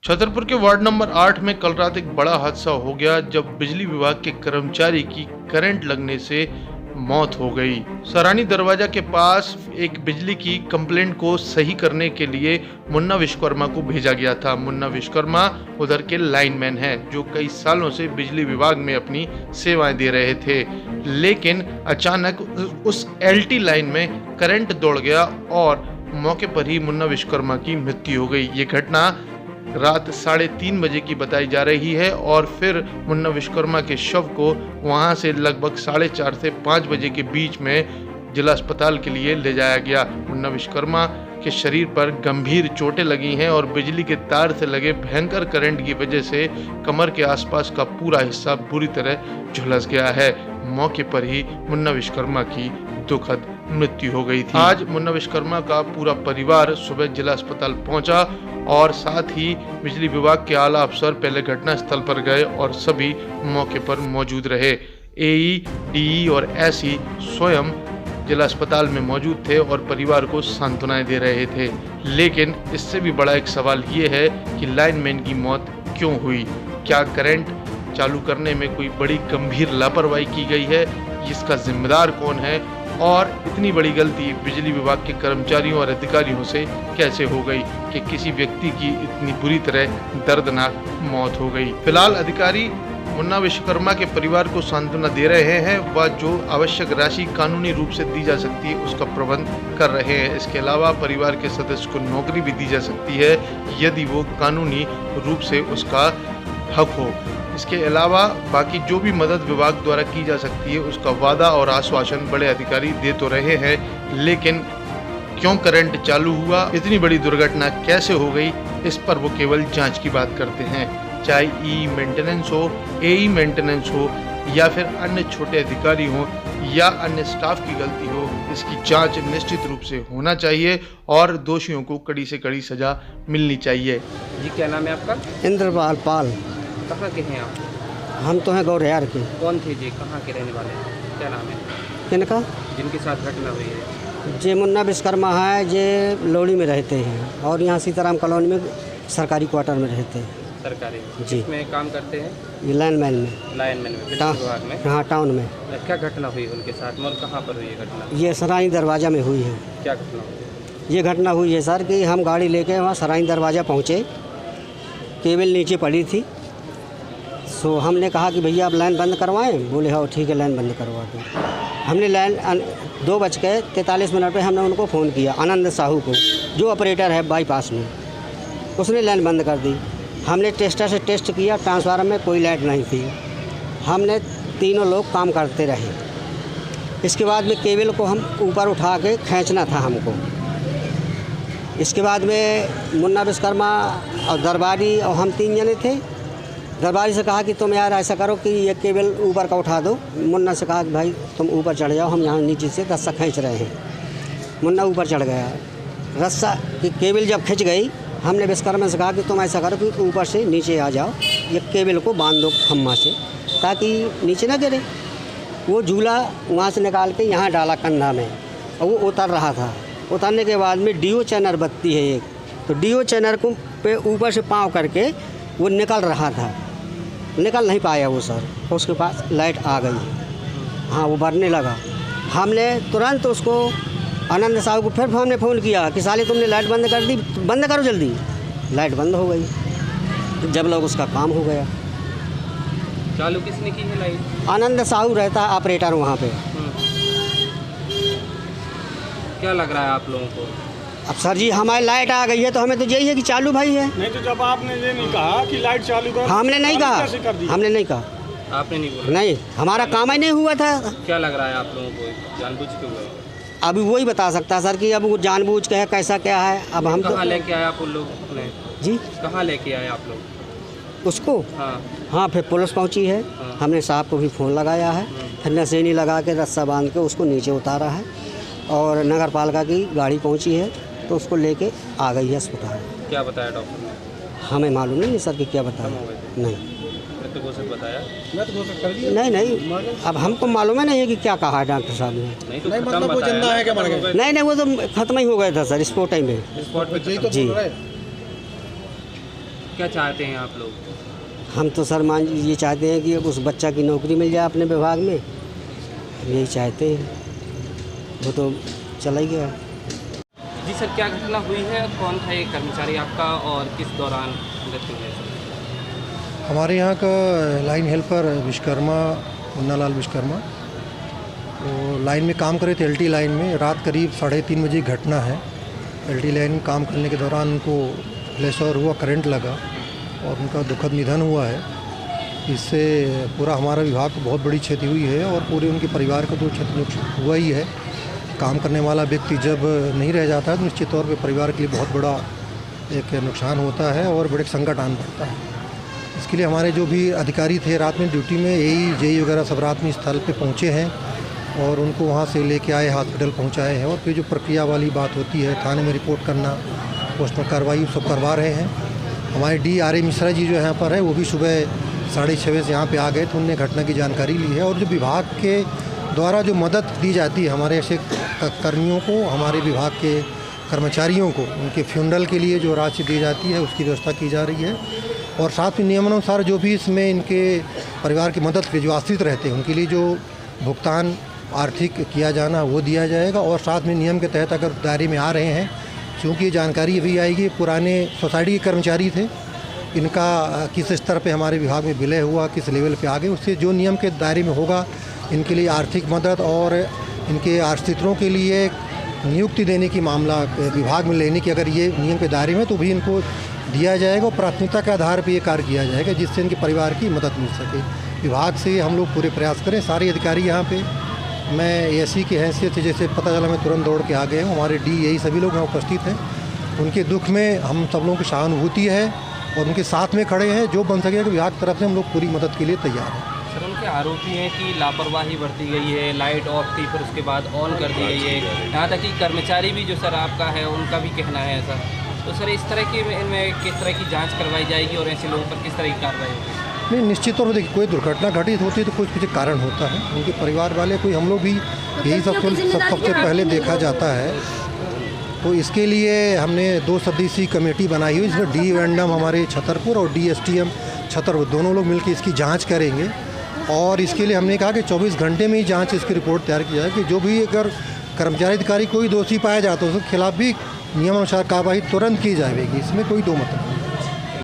छतरपुर के ward number 8 में कल रात एक बड़ा हादसा हो गया जब बिजली विभाग के कर्मचारी की करंट लगने से मौत हो गई। सरानी दरवाजा के पास एक बिजली की कंप्लेंट को सही करने के लिए मुन्ना विश्वकर्मा को भेजा गया था। मुन्ना विश्वकर्मा उधर के लाइनमैन हैं जो कई सालों से बिजली विभाग में अपनी सेवाएं दे रहे थे, लेकिन अचानक उस एलटी लाइन में करंट दौड़ गया और मौके पर ही मुन्ना विश्वकर्मा की मृत्यु हो गई। ये घटना रात 3:30 बजे की बताई जा रही है और फिर मुन्ना विश्वकर्मा के शव को वहां से लगभग 4:30 से 5 बजे के बीच में जिला अस्पताल के लिए ले जाया गया। मुन्ना विश्वकर्मा के शरीर पर गंभीर चोटें लगी हैं और बिजली के तार से लगे भयंकर करंट की वजह से कमर के आसपास का पूरा हिस्सा बुरी तरह झुलस गया है। मौके पर ही मुन्ना विश्वकर्मा की दुखद मृत्यु हो गई थी। आज मुन्ना विश्वकर्मा का पूरा परिवार सुबह जिला अस्पताल पहुंचा और साथ ही बिजली विभाग के आला अफसर पहले घटना स्थल पर गए और सभी मौके पर मौजूद रहे। एई, डीई और एसई स्वयं जिला अस्पताल में मौजूद थे और परिवार को सांत्वनाएं दे रहे थे, लेकिन इससे भी बड़ा एक सवाल ये है कि लाइनमैन की मौत क्यों हुई। क्या करंट चालू करने में कोई बड़ी गंभीर लापरवाही की गई है? इसका जिम्मेदार कौन है और इतनी बड़ी गलती बिजली विभाग के कर्मचारियों और अधिकारियों से कैसे हो गई कि किसी व्यक्ति की इतनी बुरी तरह दर्दनाक मौत हो गई। फिलहाल अधिकारी मुन्ना विश्वकर्मा के परिवार को सांत्वना दे रहे हैं व जो आवश्यक राशि कानूनी रूप से दी जा सकती है उसका प्रबंध कर रहे हैं। इसके अलावा परिवार के सदस्य को नौकरी भी दी जा सकती है यदि वो कानूनी रूप से उसका हक हो। इसके अलावा बाकी जो भी मदद विभाग द्वारा की जा सकती है उसका वादा और आश्वासन बड़े अधिकारी दे तो रहे हैं, लेकिन क्यों करंट चालू हुआ, इतनी बड़ी दुर्घटना कैसे हो गई, इस पर वो केवल जांच की बात करते हैं। चाहे ई मेंटेनेंस हो, एई मेंटेनेंस हो या फिर अन्य छोटे अधिकारी हो या अन्य स्टाफ की गलती हो, इसकी जांच निश्चित रूप से होना चाहिए और दोषियों को कड़ी से कड़ी सजा मिलनी चाहिए। जी क्या नाम है आपका? इंद्रपाल पाल। कहाँ के हैं आप? हम तो हैं गौरियार के। कौन थे जी, कहाँ के रहने वाले हैं? क्या नाम है किनका? जिनके साथ घटना हुई है? जे मुन्ना विश्वकर्मा है, जे लोड़ी में रहते हैं और यहाँ सीताराम कॉलोनी में सरकारी क्वार्टर में रहते हैं। सरकारी जी में काम करते हैं? ये लाइनमैन में। लाइनमैन में, बिजली विभाग में? हाँ, टाउन में। क्या घटना हुई उनके साथ और कहाँ पर हुई ये घटना? ये सराई दरवाजा में हुई है। क्या घटना हुई? ये घटना हुई है सर कि हम गाड़ी लेके वहाँ सराई दरवाजा पहुँचे, केबल नीचे पड़ी थी। सो हमने कहा कि भैया आप लाइन बंद करवाएं। बोले हाँ ठीक है, लाइन बंद करवा दो। हमने लाइन 2:43 पे हमने उनको फ़ोन किया, आनंद साहू को, जो ऑपरेटर है बाईपास में। उसने लाइन बंद कर दी। हमने टेस्टर से टेस्ट किया, ट्रांसफार्मर में कोई लाइट नहीं थी। हमने तीनों लोग काम करते रहे। इसके बाद में केबल को हम ऊपर उठा के खींचना था हमको। इसके बाद में मुन्ना विश्वकर्मा और दरबारी और हम 3 जने थे। दरबारी से कहा कि तुम यार ऐसा करो कि ये केबल ऊपर का उठा दो। मुन्ना से कहा कि भाई तुम ऊपर चढ़ जाओ, हम यहाँ नीचे से रस्सा खींच रहे हैं। मुन्ना ऊपर चढ़ गया। रस्सा की केबल जब खिंच गई, हमने विश्वकर्मा से कहा कि तुम ऐसा करो कि ऊपर से नीचे आ जाओ, ये केबल को बांध दो खम्मा से ताकि नीचे ना गिरे। वो झूला वहाँ से निकाल के यहाँ डाला कंधा में और वो उतर रहा था। उतरने के बाद में डीओ चैनर बत्ती है एक, तो डीओ चैनर को पे ऊपर से पाँव करके वो निकल रहा था। निकल नहीं पाया वो सर, उसके पास लाइट आ गई। हाँ, वो बढ़ने लगा। हमने तुरंत उसको आनंद साहब को फिर हमने फ़ोन किया कि साले तुमने लाइट बंद कर दी, बंद करो जल्दी। लाइट बंद हो गई। जब लोग उसका काम हो गया। चालू किसने की है लाइट? आनंद साहू रहता है ऑपरेटर वहाँ पे। क्या लग रहा है आप लोगों को? अब सर जी हमारी लाइट आ गई है तो हमें तो यही है कि चालू भाई है। नहीं तो जब आपने ये नहीं कहा कि लाइट चालू करो, हमने नहीं कहा, हमने नहीं कहा। आपने नहीं बोला? नहीं, हमारा काम ही नहीं हुआ था। क्या लग रहा है आप लोगों को, जानबूझ के हुआ? अभी वही बता सकता सर कि अब वो जानबूझ के है कैसा क्या है। अब हम कहाँ लेके आए आप उन लोग ने? जी कहाँ लेके आए आप लोग उसको? हाँ हाँ, फिर पुलिस पहुंची है। हाँ। हमने साहब को भी फ़ोन लगाया है। फिर नशेनी लगा के रस्सा बांध के उसको नीचे उतारा है और नगर पालिका की गाड़ी पहुंची है तो उसको लेके आ गई है अस्पताल। क्या बताया डॉक्टर ने? हमें मालूम नहीं सर कि क्या बताया। नहीं, बताया नहीं, अब हमको मालूम है नहीं है कि क्या कहा है डॉक्टर साहब ने। नहीं तो मतलब वो जिंदा है क्या मर गए? नहीं, वो तो ख़त्म ही हो गया था सर स्पॉट टाइम में। स्पॉट पे जी। क्या चाहते हैं आप लोग? हम तो सर मान ये चाहते हैं कि उस बच्चा की नौकरी मिल जाए अपने विभाग में, यही चाहते हैं। वो तो चला ही गया। जी सर, क्या घटना हुई है? कौन था ये कर्मचारी आपका और किस दौरान मृत्यु हुई सर? हमारे यहाँ का लाइन हेल्पर विश्वकर्मा, मुन्नालाल विश्वकर्मा, तो लाइन में काम कर रहे थे एलटी लाइन में। रात करीब 3:30 बजे की घटना है। एलटी लाइन में काम करने के दौरान उनको फ्लैशओवर हुआ, करंट लगा और उनका दुखद निधन हुआ है। इससे पूरा हमारा विभाग को बहुत बड़ी क्षति हुई है और पूरे उनके परिवार को तो क्षति हुआ ही है। काम करने वाला व्यक्ति जब नहीं रह जाता है तो निश्चित तौर पे परिवार के लिए बहुत बड़ा एक नुकसान होता है और बड़े संकट आन पड़ता है। इसके लिए हमारे जो भी अधिकारी थे रात में ड्यूटी में, एई जेई वगैरह सब रात में स्थल पे पहुँचे हैं और उनको वहाँ से लेके आए, हॉस्पिटल पहुँचाए हैं। और फिर जो प्रक्रिया वाली बात होती है, थाने में रिपोर्ट करना, पोस्टमार्टम कार्रवाई सब करवा रहे हैं। हमारे DRA मिश्रा जी जो यहाँ पर है वो भी सुबह 6:30 बजे से यहाँ पे आ गए थे, उनने घटना की जानकारी ली है। और जो विभाग के द्वारा जो मदद दी जाती है हमारे ऐसे कर्मियों को, हमारे विभाग के कर्मचारियों को, उनके फ्यूनरल के लिए जो राशि दी जाती है उसकी व्यवस्था की जा रही है। और साथ में नियमानुसार जो भी इसमें इनके परिवार की मदद के जो आश्रित रहते हैं उनके लिए जो भुगतान आर्थिक किया जाना वो दिया जाएगा। और साथ में नियम के तहत अगर दायरे में आ रहे हैं, क्योंकि ये जानकारी अभी आएगी, पुराने सोसाइटी के कर्मचारी थे, इनका किस स्तर पे हमारे विभाग में विलय हुआ, किस लेवल पे आ गए, उससे जो नियम के दायरे में होगा इनके लिए आर्थिक मदद और इनके आश्रितों के लिए नियुक्ति देने की मामला विभाग में लेने की अगर ये नियम के दायरे में तो भी इनको दिया जाएगा। और प्राथमिकता के आधार पर ये कार्य किया जाएगा जिससे इनके परिवार की मदद मिल सके। विभाग से हम लोग पूरे प्रयास करें। सारे अधिकारी यहाँ पे, मैं एएससी की हैसियत से जैसे पता चला मैं तुरंत दौड़ के आ गए हूँ। हमारे DA सभी लोग यहाँ उपस्थित हैं। उनके दुख में हम सब लोगों की सहानुभूति है और उनके साथ में खड़े हैं। जो बन सकेगा विभाग की तरफ से हम लोग पूरी मदद के लिए तैयार हैं। सर, उनके आरोपी हैं कि लापरवाही बरती गई है, लाइट ऑफ थी फिर उसके बाद ऑन कर दी गई है। यहाँ तक कि कर्मचारी भी जो सर आपका है उनका भी कहना है ऐसा। तो सर इस तरह की इनमें किस तरह की जाँच करवाई जाएगी और ऐसे लोगों पर किस तरह की कार्रवाई होगी? नहीं, निश्चित तौर पर देखिए, कोई दुर्घटना घटित होती है तो कुछ कुछ कारण होता है। उनके परिवार वाले कोई, हम लोग भी यही सबसे पहले देखा जाता है। तो इसके लिए हमने 2 सदस्यीय कमेटी बनाई हुई, जिसमें D वैंडम हमारे छतरपुर और DSTM छतरपुर दोनों लोग मिलकर इसकी जांच करेंगे। और इसके लिए हमने कहा कि 24 घंटे में ही जांच इसकी रिपोर्ट तैयार की जाए कि जो भी अगर कर्मचारी अधिकारी कोई दोषी पाया जाता है उसके खिलाफ भी नियमानुसार कार्रवाई तुरंत की जाएगी। इसमें कोई दो मत नहीं।